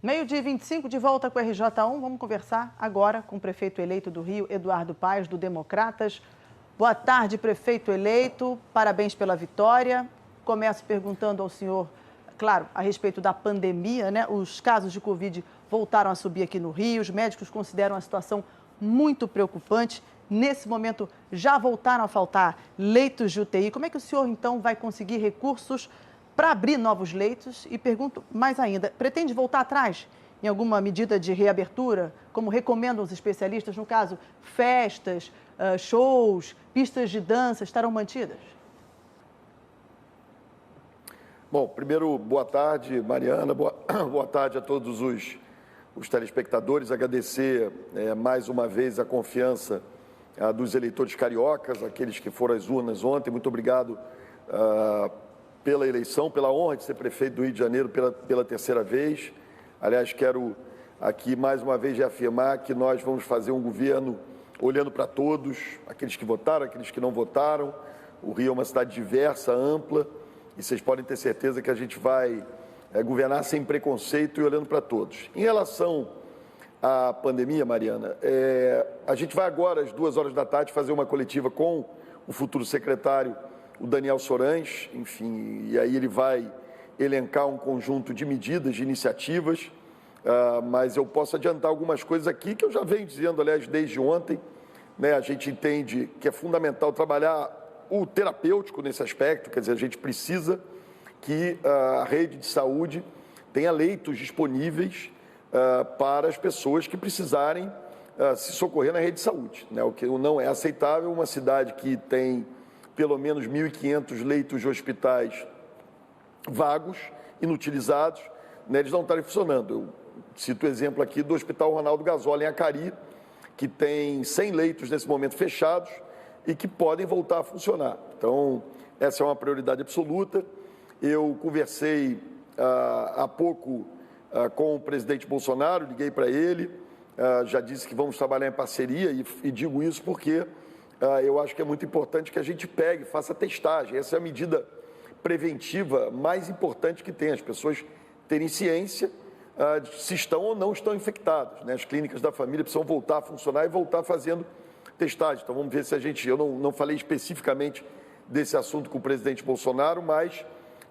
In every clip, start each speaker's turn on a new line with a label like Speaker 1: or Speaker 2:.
Speaker 1: Meio-dia e 25, de volta com o RJ1. Vamos conversar agora com o prefeito eleito do Rio, Eduardo Paes, do Democratas. Boa tarde, prefeito eleito. Parabéns pela vitória. Começo perguntando ao senhor, claro, a respeito da pandemia, né? Os casos de Covid voltaram a subir aqui no Rio. Os médicos consideram a situação muito preocupante. Nesse momento, já voltaram a faltar leitos de UTI. Como é que o senhor, então, vai conseguir recursos para abrir novos leitos? E pergunto mais ainda, pretende voltar atrás em alguma medida de reabertura, como recomendam os especialistas? No caso, festas, shows, pistas de dança estarão mantidas?
Speaker 2: Bom, primeiro, boa tarde, Mariana, boa tarde a todos os telespectadores. Agradecer mais uma vez a confiança dos eleitores cariocas, aqueles que foram às urnas ontem. Muito obrigado pela eleição, pela honra de ser prefeito do Rio de Janeiro pela terceira vez. Aliás, quero aqui mais uma vez reafirmar que nós vamos fazer um governo olhando para todos, aqueles que votaram, aqueles que não votaram. O Rio é uma cidade diversa, ampla, e vocês podem ter certeza que a gente vai governar sem preconceito e olhando para todos. Em relação à pandemia, Mariana, a gente vai agora, às 2 horas da tarde, fazer uma coletiva com o futuro secretário, o Daniel Sorães, enfim, e aí ele vai elencar um conjunto de medidas, de iniciativas, mas eu posso adiantar algumas coisas aqui que eu já venho dizendo, aliás, desde ontem, né? A gente entende que é fundamental trabalhar o terapêutico nesse aspecto, quer dizer, a gente precisa que a rede de saúde tenha leitos disponíveis para as pessoas que precisarem se socorrer na rede de saúde, né? O que não é aceitável uma cidade que tem pelo menos 1.500 leitos de hospitais vagos, inutilizados, né, eles não estarem funcionando. Eu cito o exemplo aqui do Hospital Ronaldo Gazola, em Acari, que tem 100 leitos nesse momento fechados e que podem voltar a funcionar. Então, essa é uma prioridade absoluta. Eu conversei há pouco com o presidente Bolsonaro, liguei para ele, já disse que vamos trabalhar em parceria e digo isso porque eu acho que é muito importante que a gente pegue, faça testagem. Essa é a medida preventiva mais importante que tem, as pessoas terem ciência de se estão ou não estão infectadas, né? As clínicas da família precisam voltar a funcionar e voltar fazendo testagem. Então vamos ver se a gente, eu não falei especificamente desse assunto com o presidente Bolsonaro, mas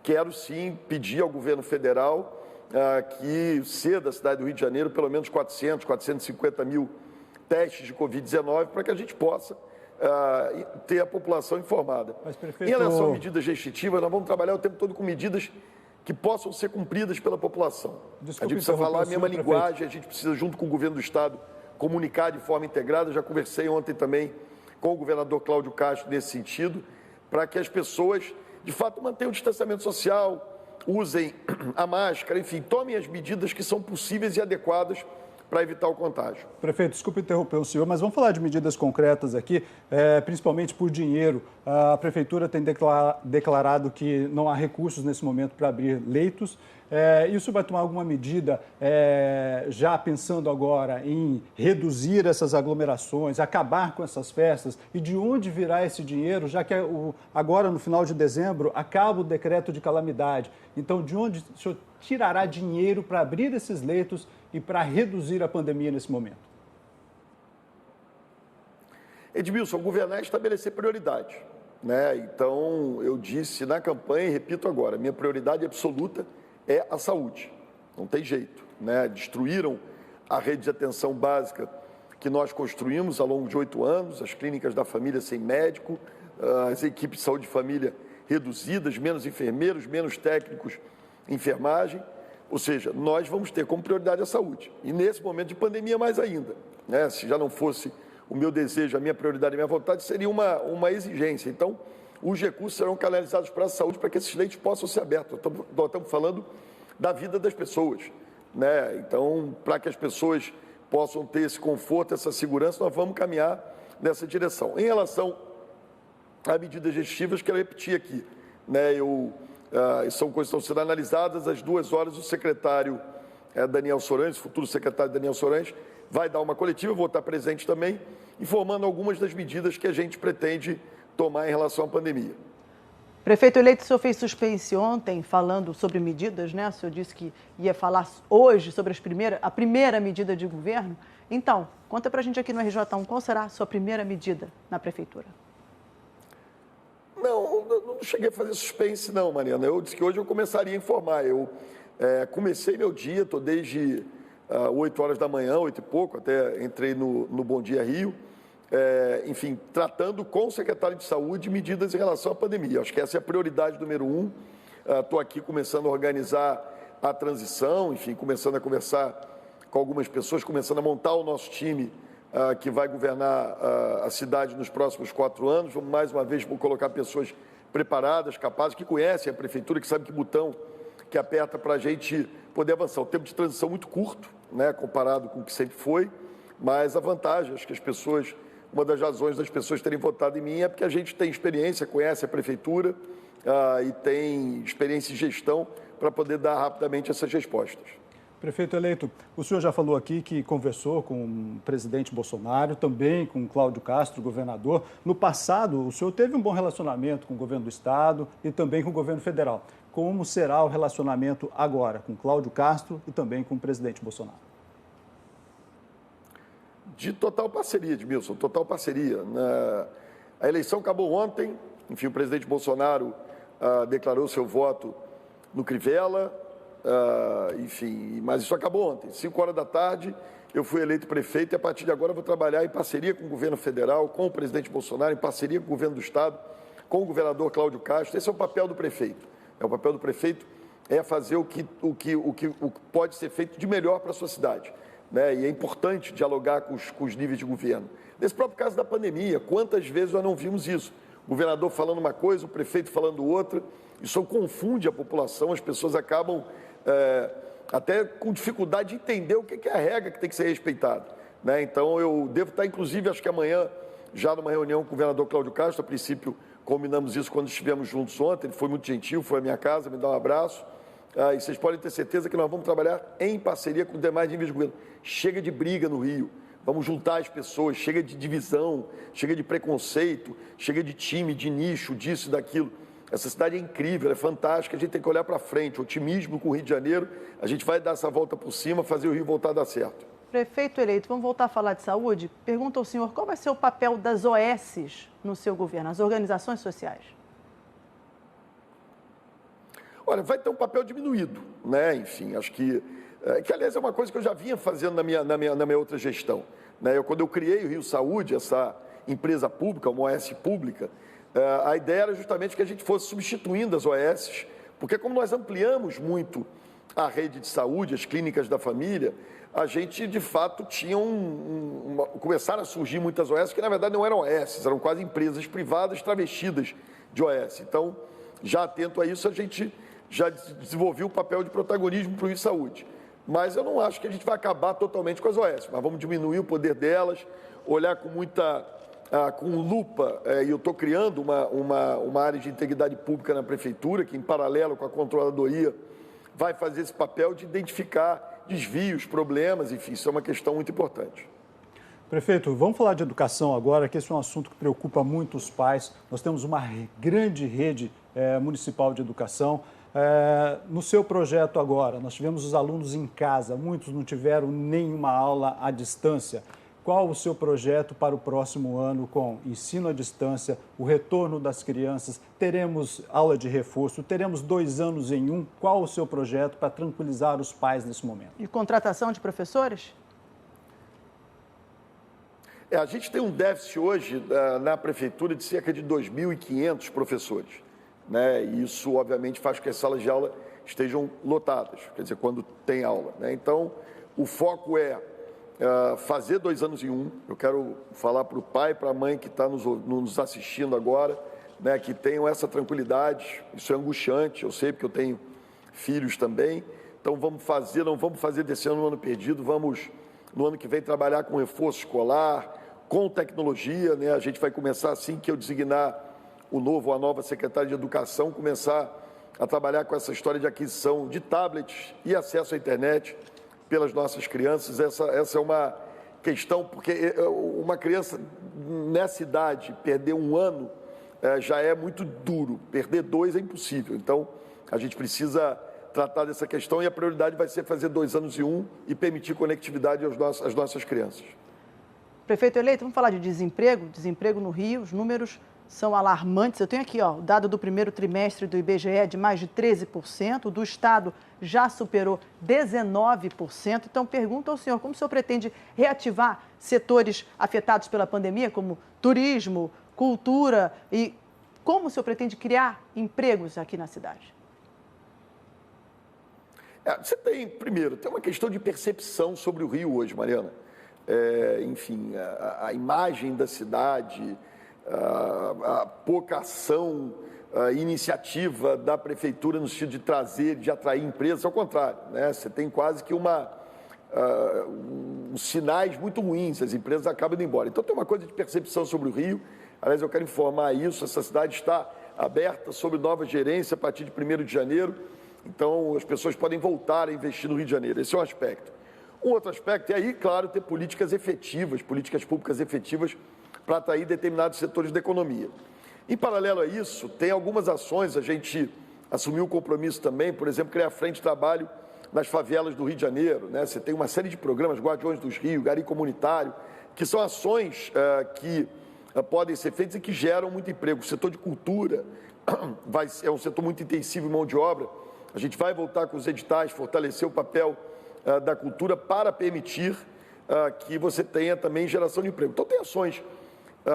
Speaker 2: quero sim pedir ao governo federal que ceda à cidade do Rio de Janeiro pelo menos 450 mil testes de Covid-19 para que a gente possa ter a população informada.
Speaker 3: Mas, prefeito...
Speaker 2: Em relação a medidas restritivas, nós vamos trabalhar o tempo todo com medidas que possam ser cumpridas pela população.
Speaker 3: Desculpe,
Speaker 2: a gente precisa falar a mesma linguagem,
Speaker 3: prefeito.
Speaker 2: a gente precisa, junto com o governo do Estado, comunicar de forma integrada. Já conversei ontem também com o governador Cláudio Castro nesse sentido, para que as pessoas, de fato, mantenham o distanciamento social, usem a máscara, enfim, tomem as medidas que são possíveis e adequadas para evitar o contágio.
Speaker 3: Prefeito, desculpe interromper o senhor, mas vamos falar de medidas concretas aqui, principalmente por dinheiro. A Prefeitura tem declarado que não há recursos nesse momento para abrir leitos. Isso vai tomar alguma medida, já pensando agora em reduzir essas aglomerações, acabar com essas festas? E de onde virá esse dinheiro, já que agora, no final de dezembro, acaba o decreto de calamidade? Então, de onde o senhor tirará dinheiro para abrir esses leitos e para reduzir a pandemia nesse momento?
Speaker 2: Edmilson, governar é estabelecer prioridade, né? Então, eu disse na campanha e repito agora, minha prioridade absoluta é a saúde. Não tem jeito, né? Destruíram a rede de atenção básica que nós construímos ao longo de 8 anos, as clínicas da família sem médico, as equipes de saúde de família reduzidas, menos enfermeiros, menos técnicos em enfermagem. Ou seja, nós vamos ter como prioridade a saúde. E nesse momento de pandemia, mais ainda, né? Se já não fosse o meu desejo, a minha prioridade, a minha vontade, seria uma exigência. Então, os recursos serão canalizados para a saúde para que esses leitos possam ser abertos. Nós estamos falando da vida das pessoas, né? Então, para que as pessoas possam ter esse conforto, essa segurança, nós vamos caminhar nessa direção. Em relação a medidas restritivas, quero repetir aqui, né? São coisas que estão sendo analisadas. Às 2 horas, o secretário Daniel Sorães, futuro secretário Daniel Sorães, vai dar uma coletiva, eu vou estar presente também, informando algumas das medidas que a gente pretende tomar em relação à pandemia.
Speaker 1: Prefeito eleito, o senhor fez suspense ontem falando sobre medidas, né? O senhor disse que ia falar hoje sobre a primeira medida de governo. Então, conta pra gente aqui no RJ1, qual será a sua primeira medida na prefeitura?
Speaker 2: Não cheguei a fazer suspense não, Mariana. Eu disse que hoje eu começaria a informar. Eu comecei meu dia, estou desde 8 horas da manhã, 8 e pouco, até entrei no Bom Dia Rio. Enfim, tratando com o secretário de Saúde medidas em relação à pandemia. Acho que essa é a prioridade número 1. Estou aqui começando a organizar a transição, enfim, começando a conversar com algumas pessoas, começando a montar o nosso time que vai governar a cidade nos próximos 4 anos. Vamos, mais uma vez, colocar pessoas preparadas, capazes, que conhecem a prefeitura, que sabem que botão que aperta para a gente poder avançar. O tempo de transição muito curto, né, comparado com o que sempre foi, mas a vantagem, acho que as pessoas... Uma das razões das pessoas terem votado em mim é porque a gente tem experiência, conhece a prefeitura e tem experiência em gestão para poder dar rapidamente essas respostas.
Speaker 3: Prefeito eleito, o senhor já falou aqui que conversou com o presidente Bolsonaro, também com o Cláudio Castro, governador. No passado, o senhor teve um bom relacionamento com o governo do estado e também com o governo federal. Como será o relacionamento agora com o Cláudio Castro e também com o presidente Bolsonaro?
Speaker 2: De total parceria, Edmilson, total parceria. A eleição acabou ontem, enfim, o presidente Bolsonaro declarou seu voto no Crivella, enfim, mas isso acabou ontem. 5 horas da tarde, eu fui eleito prefeito e a partir de agora eu vou trabalhar em parceria com o governo federal, com o presidente Bolsonaro, em parceria com o governo do estado, com o governador Cláudio Castro. Esse é o papel do prefeito. O papel do prefeito é fazer o que pode ser feito de melhor para a sua cidade. Né? E é importante dialogar com os níveis de governo. Nesse próprio caso da pandemia, quantas vezes nós não vimos isso? O governador falando uma coisa, o prefeito falando outra, isso confunde a população, as pessoas acabam até com dificuldade de entender o que é a regra que tem que ser respeitada. Né? Então, eu devo estar, inclusive, acho que amanhã, já numa reunião com o governador Cláudio Castro, a princípio combinamos isso quando estivemos juntos ontem, ele foi muito gentil, foi à minha casa, me dá um abraço. E vocês podem ter certeza que nós vamos trabalhar em parceria com os demais níveis de governo. Chega de briga no Rio, vamos juntar as pessoas, chega de divisão, chega de preconceito, chega de time, de nicho, disso e daquilo. Essa cidade é incrível, é fantástica, a gente tem que olhar para frente, otimismo com o Rio de Janeiro, a gente vai dar essa volta por cima, fazer o Rio voltar a dar certo.
Speaker 1: Prefeito eleito, vamos voltar a falar de saúde? Pergunta ao senhor, qual vai ser o papel das OS no seu governo, as organizações sociais?
Speaker 2: Olha, vai ter um papel diminuído, né? Enfim, acho que aliás é uma coisa que eu já vinha fazendo na minha outra gestão. Né? Quando eu criei o Rio Saúde, essa empresa pública, uma OS pública, a ideia era justamente que a gente fosse substituindo as OS, porque como nós ampliamos muito a rede de saúde, as clínicas da família, a gente de fato tinha começaram a surgir muitas OS que na verdade não eram OS, eram quase empresas privadas travestidas de OS. Então, já atento a isso, a gente já desenvolveu o papel de protagonismo para o Rio Saúde. Mas eu não acho que a gente vai acabar totalmente com as OS, mas vamos diminuir o poder delas, olhar com lupa, e eu estou criando uma área de integridade pública na prefeitura, que em paralelo com a controladoria vai fazer esse papel de identificar desvios, problemas, enfim, isso é uma questão muito importante.
Speaker 3: Prefeito, vamos falar de educação agora, que esse é um assunto que preocupa muito os pais. Nós temos uma grande rede municipal de educação. No seu projeto agora, nós tivemos os alunos em casa, muitos não tiveram nenhuma aula à distância. Qual o seu projeto para o próximo ano com ensino à distância, o retorno das crianças? Teremos aula de reforço, teremos 2 anos em 1. Qual o seu projeto para tranquilizar os pais nesse momento?
Speaker 1: E contratação de professores?
Speaker 2: A gente tem um déficit hoje na prefeitura de cerca de 2.500 professores. Né? E isso, obviamente, faz com que as salas de aula estejam lotadas, quer dizer, quando tem aula. Né? Então, o foco é fazer 2 anos em 1. Eu quero falar para o pai e para a mãe que está nos assistindo agora, né, que tenham essa tranquilidade. Isso é angustiante, eu sei, porque eu tenho filhos também. Então, não vamos fazer desse ano um ano perdido, vamos, no ano que vem, trabalhar com reforço escolar, com tecnologia. Né? A gente vai começar, assim que eu designar a nova secretária de Educação, começar a trabalhar com essa história de aquisição de tablets e acesso à internet pelas nossas crianças. Essa é uma questão, porque uma criança nessa idade perder 1 ano já é muito duro. Perder 2 é impossível. Então, a gente precisa tratar dessa questão e a prioridade vai ser fazer 2 anos e 1 e permitir conectividade às nossas crianças.
Speaker 1: Prefeito eleito, vamos falar de desemprego? Desemprego no Rio, os números são alarmantes. Eu tenho aqui, o dado do primeiro trimestre do IBGE de mais de 13%, do Estado já superou 19%. Então, pergunto ao senhor, como o senhor pretende reativar setores afetados pela pandemia, como turismo, cultura, e como o senhor pretende criar empregos aqui na cidade?
Speaker 2: Você primeiro, tem uma questão de percepção sobre o Rio hoje, Mariana. Enfim, a imagem da cidade, a pouca ação, a iniciativa da prefeitura no sentido de trazer, de atrair empresas, ao contrário, né? Você tem quase que uns sinais muito ruins, as empresas acabam indo embora. Então tem uma coisa de percepção sobre o Rio, aliás, eu quero informar isso, essa cidade está aberta sob nova gerência a partir de 1º de janeiro, então as pessoas podem voltar a investir no Rio de Janeiro, esse é um aspecto. Um outro aspecto é aí, claro, ter políticas efetivas, políticas públicas efetivas para atrair determinados setores da economia. Em paralelo a isso, tem algumas ações, a gente assumiu o compromisso também, por exemplo, criar frente de trabalho nas favelas do Rio de Janeiro, né? Você tem uma série de programas, Guardiões dos Rios, Gari Comunitário, que são ações que podem ser feitas e que geram muito emprego. O setor de cultura é um setor muito intensivo em mão de obra. A gente vai voltar com os editais, fortalecer o papel da cultura para permitir que você tenha também geração de emprego. Então, tem ações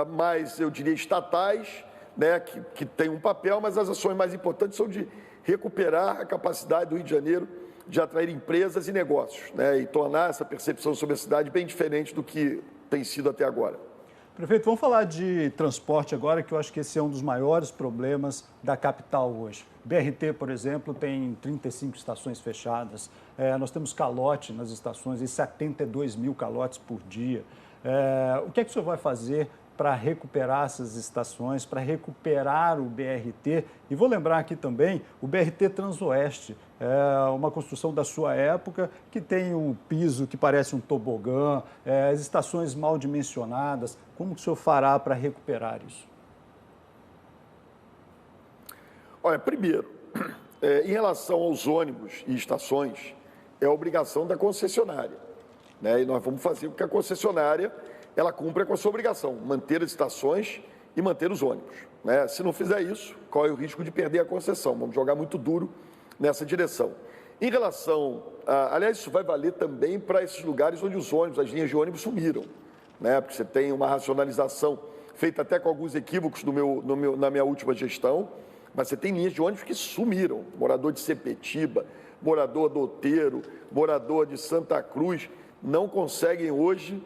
Speaker 2: mais, eu diria, estatais, né, que têm um papel, mas as ações mais importantes são de recuperar a capacidade do Rio de Janeiro de atrair empresas e negócios, né, e tornar essa percepção sobre a cidade bem diferente do que tem sido até agora.
Speaker 3: Prefeito, vamos falar de transporte agora, que eu acho que esse é um dos maiores problemas da capital hoje. BRT, por exemplo, tem 35 estações fechadas, nós temos calote nas estações, e 72 mil calotes por dia. O que é que o senhor vai fazer para recuperar essas estações, para recuperar o BRT? E vou lembrar aqui também o BRT Transoeste, uma construção da sua época, que tem um piso que parece um tobogã, as estações mal dimensionadas. Como que o senhor fará para recuperar isso?
Speaker 2: Olha, primeiro, em relação aos ônibus e estações, é obrigação da concessionária, né? E nós vamos fazer com que a concessionária ela cumpra com a sua obrigação, manter as estações e manter os ônibus, né? Se não fizer isso, corre o risco de perder a concessão. Vamos jogar muito duro nessa direção. Em relação, aliás, isso vai valer também para esses lugares onde os ônibus, as linhas de ônibus sumiram, né? Porque você tem uma racionalização feita até com alguns equívocos na minha última gestão, mas você tem linhas de ônibus que sumiram. Morador de Sepetiba, morador do Outeiro, morador de Santa Cruz, não conseguem hoje,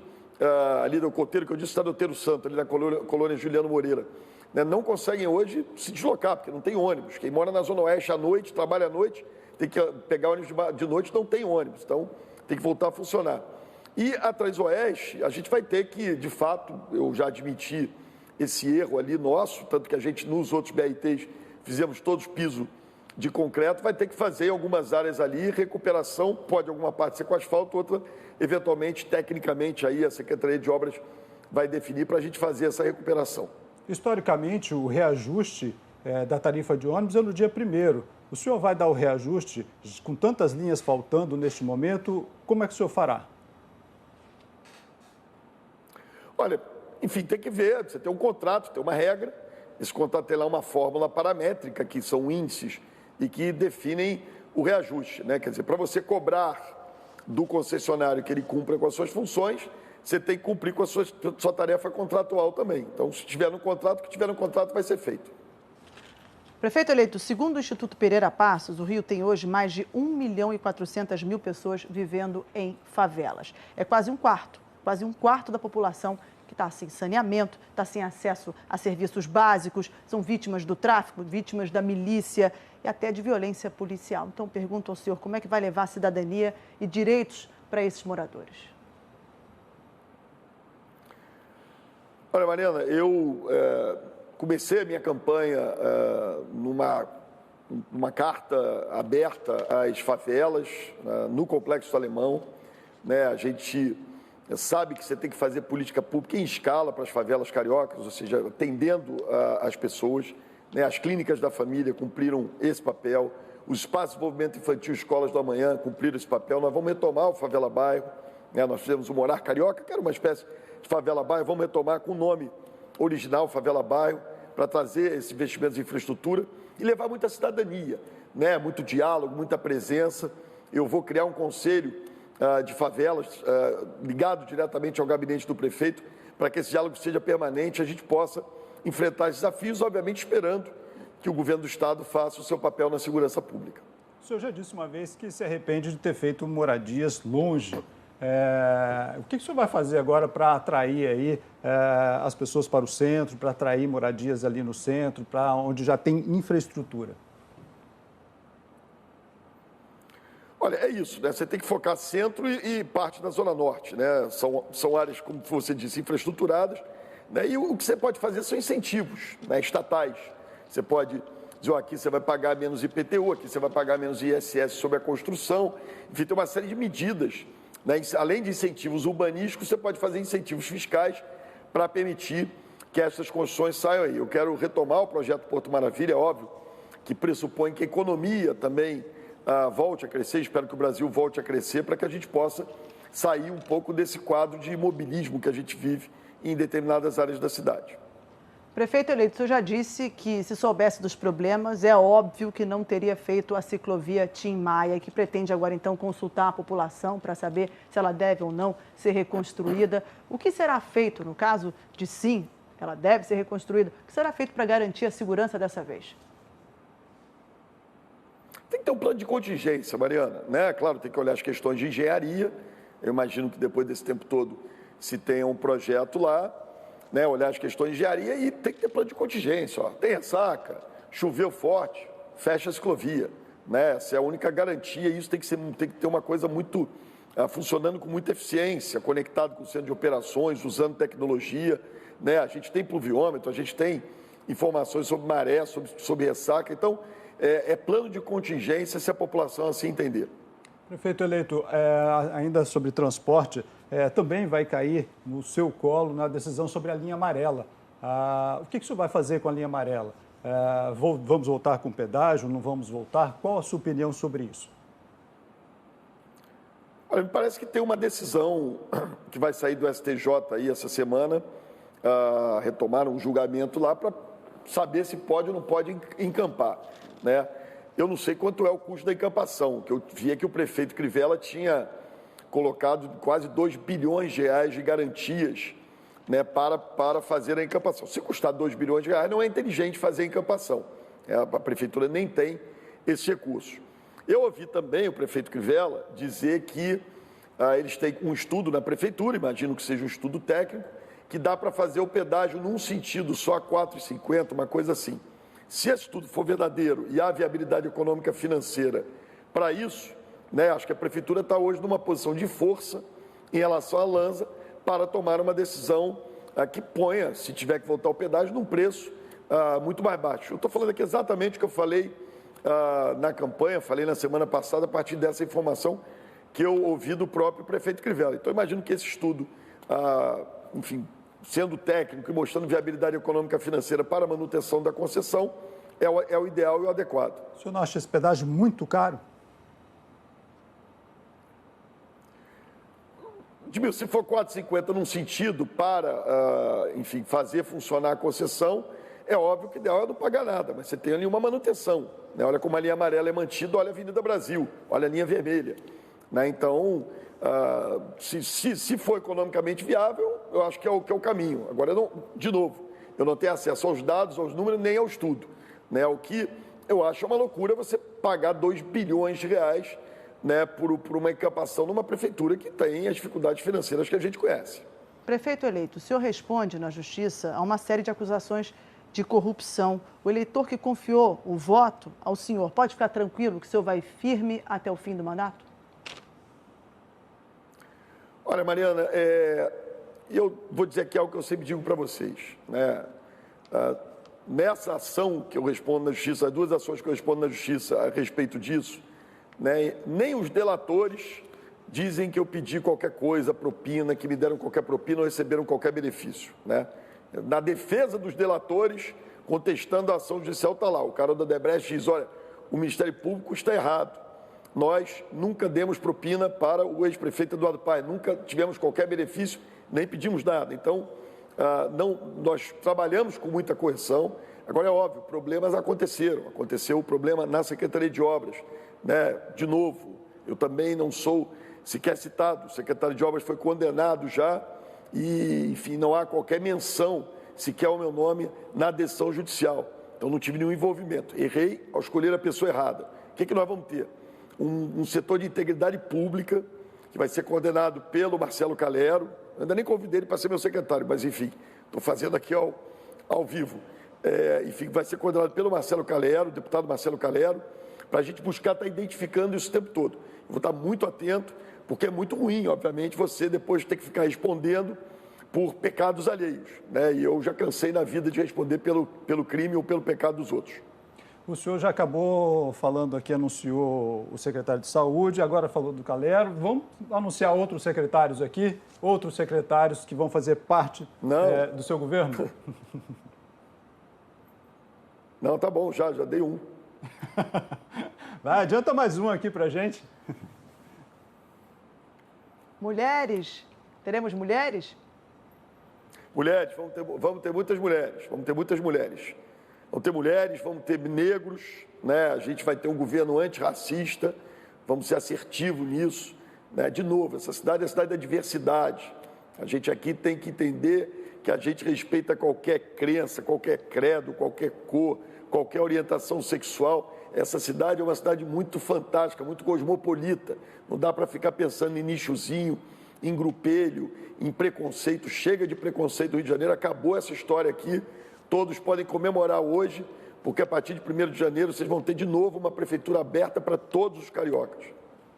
Speaker 2: ali do Coteiro, que eu disse, está do Outeiro Santo, ali na colônia Juliano Moreira, né, não conseguem hoje se deslocar, porque não tem ônibus. Quem mora na Zona Oeste à noite, trabalha à noite, tem que pegar ônibus de noite, não tem ônibus, então tem que voltar a funcionar. E a Transoeste, a gente vai ter que, de fato, eu já admiti esse erro ali nosso, tanto que a gente, nos outros BRTs, fizemos todos piso de concreto, vai ter que fazer em algumas áreas ali, recuperação, pode alguma parte ser com asfalto, outra, eventualmente, tecnicamente, aí a Secretaria de Obras vai definir para a gente fazer essa recuperação.
Speaker 3: Historicamente, o reajuste da tarifa de ônibus é no dia 1º. O senhor vai dar o reajuste com tantas linhas faltando neste momento, como é que o senhor fará?
Speaker 2: Olha, enfim, tem que ver, você tem um contrato, tem uma regra, esse contrato tem lá uma fórmula paramétrica, que são índices e que definem o reajuste, né? Quer dizer, para você cobrar do concessionário que ele cumpra com as suas funções, você tem que cumprir com a sua tarefa contratual também. Então, se tiver no contrato, o que tiver no contrato vai ser feito.
Speaker 1: Prefeito eleito, segundo o Instituto Pereira Passos, o Rio tem hoje mais de 1.400.000 pessoas vivendo em favelas. É quase um quarto da população que está sem saneamento, está sem acesso a serviços básicos, são vítimas do tráfico, vítimas da milícia e até de violência policial. Então, pergunto ao senhor, como é que vai levar cidadania e direitos para esses moradores?
Speaker 2: Olha, Mariana, eu comecei a minha campanha numa carta aberta às favelas, no Complexo Alemão, né? A gente sabe que você tem que fazer política pública em escala para as favelas cariocas, ou seja, atendendo as pessoas, né? As clínicas da família cumpriram esse papel, os espaços de desenvolvimento infantil, escolas do amanhã cumpriram esse papel. Nós vamos retomar o Favela Bairro, né? Nós fizemos o Morar Carioca, que era uma espécie de Favela Bairro, vamos retomar com o nome original, Favela Bairro, para trazer esses investimentos em infraestrutura e levar muita cidadania, né? Muito diálogo, muita presença. Eu vou criar um conselho de favelas ligado diretamente ao gabinete do prefeito, para que esse diálogo seja permanente, a gente possa enfrentar esses desafios, obviamente esperando que o governo do Estado faça o seu papel na segurança pública.
Speaker 3: O senhor já disse uma vez que se arrepende de ter feito moradias longe. O que o senhor vai fazer agora para atrair aí as pessoas para o centro, para atrair moradias ali no centro, para onde já tem infraestrutura?
Speaker 2: Olha, é isso, né? Você tem que focar centro e parte da Zona Norte, né? São áreas, como você disse, infraestruturadas, né? E o que você pode fazer são incentivos, né? Estatais. Você pode dizer, aqui você vai pagar menos IPTU, aqui você vai pagar menos ISS sobre a construção. Enfim, tem uma série de medidas, né? Além de incentivos urbanísticos, você pode fazer incentivos fiscais para permitir que essas construções saiam aí. Eu quero retomar o projeto Porto Maravilha, é óbvio, que pressupõe que a economia também volte a crescer, espero que o Brasil volte a crescer, para que a gente possa sair um pouco desse quadro de imobilismo que a gente vive em determinadas áreas da cidade.
Speaker 1: Prefeito eleito, o senhor já disse que, se soubesse dos problemas, é óbvio que não teria feito a ciclovia Tim Maia, que pretende agora, então, consultar a população para saber se ela deve ou não ser reconstruída. O que será feito, no caso de sim, ela deve ser reconstruída, o que será feito para garantir a segurança dessa vez?
Speaker 2: Tem que ter um plano de contingência, Mariana, né? Claro, tem que olhar as questões de engenharia. Eu imagino que depois desse tempo todo se tenha um projeto lá, né? Olhar as questões de engenharia e tem que ter plano de contingência. Ó. Tem ressaca, choveu forte, fecha a ciclovia, né? Essa é a única garantia. Isso tem que ter uma coisa muito funcionando com muita eficiência, conectado com o centro de operações, usando tecnologia, né? A gente tem pluviômetro, a gente tem informações sobre maré, sobre ressaca. Então, é plano de contingência se a população assim entender.
Speaker 3: Prefeito eleito, ainda sobre transporte, também vai cair no seu colo na decisão sobre a linha amarela. O que o senhor vai fazer com a linha amarela? Vamos voltar com pedágio? Não vamos voltar? Qual a sua opinião sobre isso?
Speaker 2: Olha, me parece que tem uma decisão que vai sair do STJ aí essa semana, retomaram um julgamento lá para saber se pode ou não pode encampar, né? Eu não sei quanto é o custo da encampação, que eu via que o prefeito Crivella tinha colocado quase 2 bilhões de reais de garantias, né, para fazer a encampação. Se custar 2 bilhões de reais, não é inteligente fazer a encampação. A prefeitura nem tem esse recurso. Eu ouvi também o prefeito Crivella dizer que eles têm um estudo na prefeitura, imagino que seja um estudo técnico, que dá para fazer o pedágio num sentido só, 4,50, uma coisa assim. Se esse estudo for verdadeiro e há viabilidade econômica financeira para isso, né, acho que a prefeitura está hoje numa posição de força em relação à Lanza para tomar uma decisão que ponha, se tiver que voltar ao pedágio, num preço muito mais baixo. Eu estou falando aqui exatamente o que eu falei na campanha, falei na semana passada, a partir dessa informação que eu ouvi do próprio prefeito Crivella. Então, imagino que esse estudo, enfim, sendo técnico e mostrando viabilidade econômica financeira para a manutenção da concessão, é o ideal e o adequado.
Speaker 3: O senhor não acha esse pedágio muito caro?
Speaker 2: Se for 4,50 num sentido para, enfim, fazer funcionar a concessão, é óbvio que o ideal é não pagar nada, mas você tem ali uma manutenção, né? Olha como a linha amarela é mantida, olha a Avenida Brasil, olha a linha vermelha, né? Então, se for economicamente viável, eu acho que é o caminho. Agora, de novo, eu não tenho acesso aos dados, aos números, nem ao estudo, né? O que eu acho uma loucura você pagar 2 bilhões de reais, né, por uma encampação numa prefeitura que tem as dificuldades financeiras que a gente conhece.
Speaker 1: Prefeito eleito, o senhor responde na Justiça a uma série de acusações de corrupção. O eleitor que confiou o voto ao senhor pode ficar tranquilo que o senhor vai firme até o fim do mandato?
Speaker 2: Olha, Mariana, eu vou dizer aqui algo que eu sempre digo para vocês, né? Nessa ação que eu respondo na Justiça, as 2 ações que eu respondo na Justiça a respeito disso, né, nem os delatores, dizem que eu pedi qualquer coisa, propina, que me deram qualquer propina ou receberam qualquer benefício, né? Na defesa dos delatores, contestando a ação judicial, está lá. O cara da Odebrecht diz, olha, o Ministério Público está errado. Nós nunca demos propina para o ex-prefeito Eduardo Paes, nunca tivemos qualquer benefício, nem pedimos nada. Então, nós trabalhamos com muita correção. Agora, é óbvio, problemas aconteceram. Aconteceu o problema na Secretaria de Obras, né? De novo, eu também não sou sequer citado. O secretário de Obras foi condenado já e, enfim, não há qualquer menção sequer ao meu nome na decisão judicial. Então, não tive nenhum envolvimento. Errei ao escolher a pessoa errada. O que nós vamos ter? Um setor de integridade pública que vai ser coordenado pelo Marcelo Calero. Eu ainda nem convidei ele para ser meu secretário, mas, enfim, estou fazendo aqui ao vivo. Enfim, vai ser coordenado pelo Marcelo Calero, o deputado Marcelo Calero, para a gente buscar estar identificando isso o tempo todo. Eu vou estar muito atento, porque é muito ruim, obviamente, você depois ter que ficar respondendo por pecados alheios, né? E eu já cansei na vida de responder pelo crime ou pelo pecado dos outros.
Speaker 3: O senhor já acabou falando aqui, anunciou o secretário de Saúde, agora falou do Calero. Vamos anunciar outros secretários aqui? Outros secretários que vão fazer parte do seu governo?
Speaker 2: Não, tá bom, já dei um.
Speaker 3: Vai, adianta mais um aqui pra gente.
Speaker 1: Mulheres? Teremos mulheres?
Speaker 2: Mulheres, vamos ter muitas mulheres, vamos ter muitas mulheres. Vamos ter mulheres, vamos ter negros, né? A gente vai ter um governo antirracista, vamos ser assertivos nisso, né? De novo, essa cidade é a cidade da diversidade. A gente aqui tem que entender que a gente respeita qualquer crença, qualquer credo, qualquer cor, qualquer orientação sexual. Essa cidade é uma cidade muito fantástica, muito cosmopolita. Não dá para ficar pensando em nichozinho, em grupelho, em preconceito. Chega de preconceito do Rio de Janeiro, acabou essa história aqui. Todos podem comemorar hoje, porque a partir de 1º de janeiro vocês vão ter de novo uma prefeitura aberta para todos os cariocas.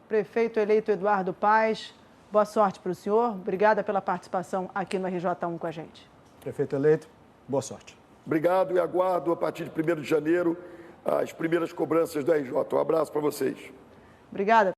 Speaker 1: Prefeito eleito Eduardo Paes, boa sorte para o senhor. Obrigada pela participação aqui no RJ1 com a gente.
Speaker 3: Prefeito eleito, boa sorte.
Speaker 2: Obrigado e aguardo a partir de 1º de janeiro as primeiras cobranças do RJ. Um abraço para vocês.
Speaker 1: Obrigada.